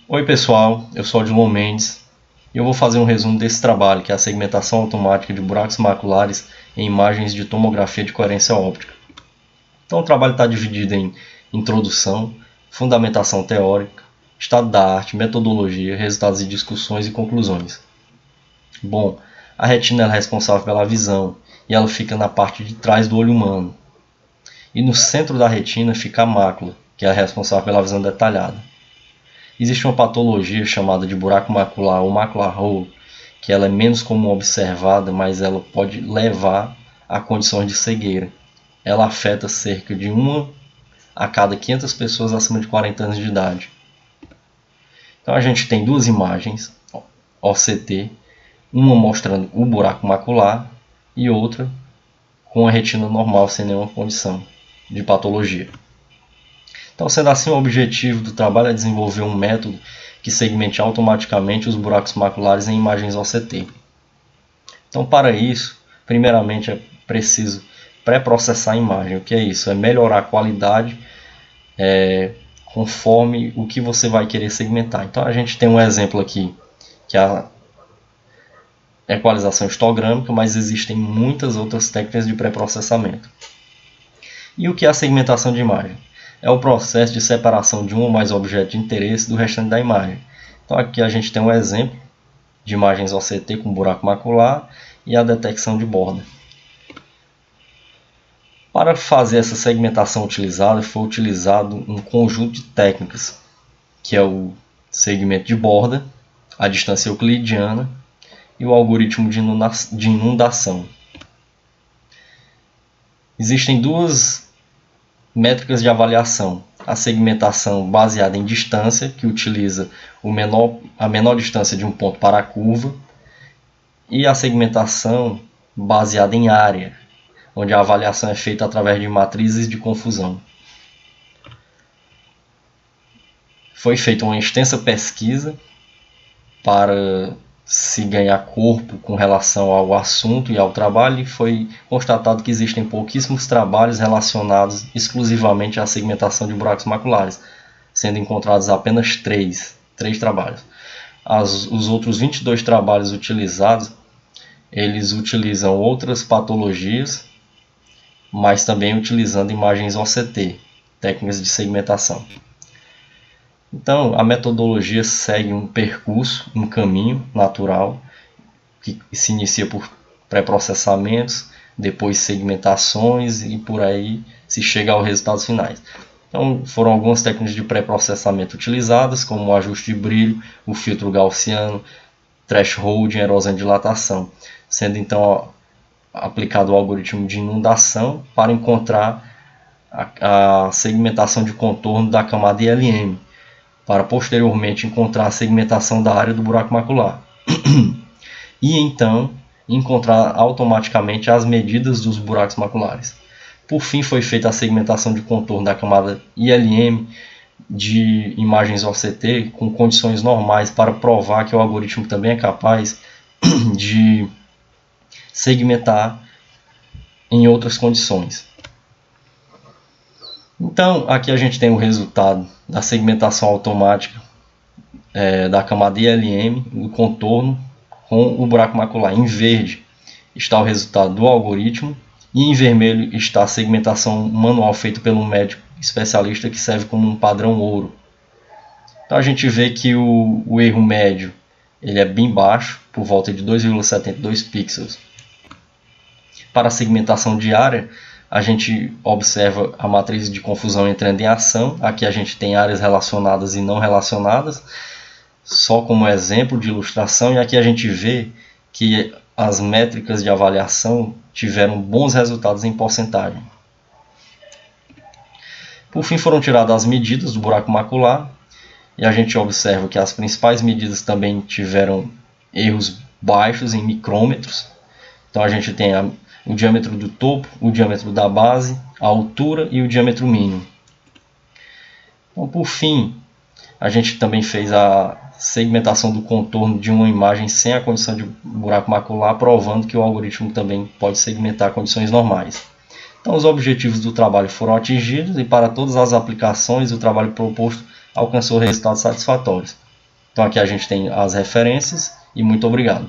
Oi pessoal, eu sou Odilon Mendes e eu vou fazer um resumo desse trabalho, que é a segmentação automática de buracos maculares em imagens de tomografia de coerência óptica. Então o trabalho está dividido em introdução, fundamentação teórica, estado da arte, metodologia, resultados e discussões e conclusões. Bom, a retina é responsável pela visão e ela fica na parte de trás do olho humano. E no centro da retina fica a mácula, que é a responsável pela visão detalhada. Existe uma patologia chamada de buraco macular ou macular hole, que ela é menos comum observada, mas ela pode levar a condições de cegueira. Ela afeta cerca de 1 a cada 500 pessoas acima de 40 anos de idade. Então a gente tem duas imagens OCT, uma mostrando o buraco macular e outra com a retina normal sem nenhuma condição de patologia. Então, sendo assim, o objetivo do trabalho é desenvolver um método que segmente automaticamente os buracos maculares em imagens OCT. Então, para isso, primeiramente é preciso pré-processar a imagem. O que é isso? É melhorar a qualidade conforme o que você vai querer segmentar. Então, a gente tem um exemplo aqui, que é a equalização histogrâmica, mas existem muitas outras técnicas de pré-processamento. E o que é a segmentação de imagem? É o processo de separação de um ou mais objetos de interesse do restante da imagem. Então aqui a gente tem um exemplo de imagens OCT com buraco macular e a detecção de borda. Para fazer essa segmentação utilizada, foi utilizado um conjunto de técnicas, que é o segmento de borda, a distância euclidiana e o algoritmo de inundação. Existem duas métricas de avaliação: a segmentação baseada em distância, que utiliza a menor distância de um ponto para a curva, e a segmentação baseada em área, onde a avaliação é feita através de matrizes de confusão. Foi feita uma extensa pesquisa para se ganhar corpo com relação ao assunto e ao trabalho, e foi constatado que existem pouquíssimos trabalhos relacionados exclusivamente à segmentação de buracos maculares, sendo encontrados apenas três trabalhos. Os outros 22 trabalhos utilizados, eles utilizam outras patologias, mas também utilizando imagens OCT, técnicas de segmentação. Então, a metodologia segue um percurso, um caminho natural, que se inicia por pré-processamentos, depois segmentações e por aí se chega aos resultados finais. Então, foram algumas técnicas de pré-processamento utilizadas, como o ajuste de brilho, o filtro gaussiano, threshold, erosão e dilatação, sendo então aplicado o algoritmo de inundação para encontrar a segmentação de contorno da camada ILM, para posteriormente encontrar a segmentação da área do buraco macular. E então encontrar automaticamente as medidas dos buracos maculares. Por fim, foi feita a segmentação de contorno da camada ILM de imagens OCT com condições normais, para provar que o algoritmo também é capaz de segmentar em outras condições. Então, aqui a gente tem o resultado da segmentação automática da camada ILM, do contorno, com o buraco macular. Em verde está o resultado do algoritmo e em vermelho está a segmentação manual feita pelo médico especialista, que serve como um padrão ouro. Então a gente vê que o erro médio ele é bem baixo, por volta de 2,72 pixels. Para a segmentação de área, a gente observa a matriz de confusão entrando em ação. Aqui a gente tem áreas relacionadas e não relacionadas, só como exemplo de ilustração, e aqui a gente vê que as métricas de avaliação tiveram bons resultados em porcentagem. Por fim, foram tiradas as medidas do buraco macular, e a gente observa que as principais medidas também tiveram erros baixos em micrômetros. Então a gente tem o diâmetro do topo, o diâmetro da base, a altura e o diâmetro mínimo. Então, por fim, a gente também fez a segmentação do contorno de uma imagem sem a condição de buraco macular, provando que o algoritmo também pode segmentar condições normais. Então, os objetivos do trabalho foram atingidos e para todas as aplicações o trabalho proposto alcançou resultados satisfatórios. Então aqui a gente tem as referências e muito obrigado.